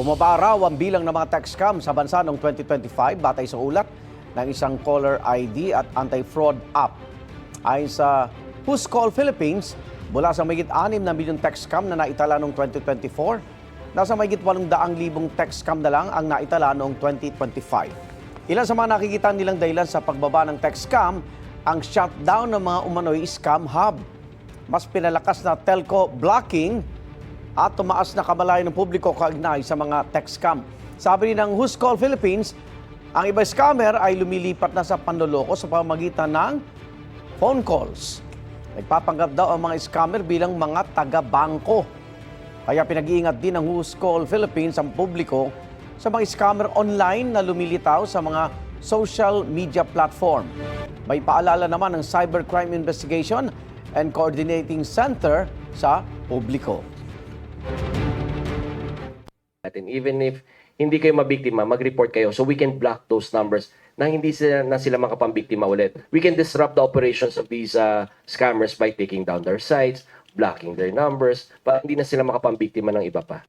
Bumaba raw ang bilang ng mga text scam sa bansa noong 2025 batay sa ulat ng isang caller ID at anti-fraud app. Ayon sa Who's Call Philippines, mula sa mahigit 6 na milyong text scam na naitala noong 2024, nasa mahigit 800,000 text scam na lang ang naitala noong 2025. Ilan sa mga nakikita nilang dahilan sa pagbaba ng text scam ang shutdown ng mga umano'y scam hub. Mas pinalakas na telco blocking at tumaas na kamalayan ng publiko kaugnay sa mga text scam. Sabi rin ng Who's Call Philippines, ang iba scammer ay lumilipat na sa panloloko sa pamamagitan ng phone calls. Nagpapanggap daw ang mga scammer bilang mga taga-bangko. Kaya pinag-iingat din ng Who's Call Philippines ang publiko sa mga scammer online na lumilitaw sa mga social media platform. May paalala naman ng Cybercrime Investigation and Coordinating Center sa publiko. Even if hindi kayo mabiktima, mag-report kayo so we can block those numbers na hindi sila makapambiktima ulit. We can disrupt the operations of these scammers by taking down their sites, blocking their numbers, para hindi na sila makapambiktima ng iba pa.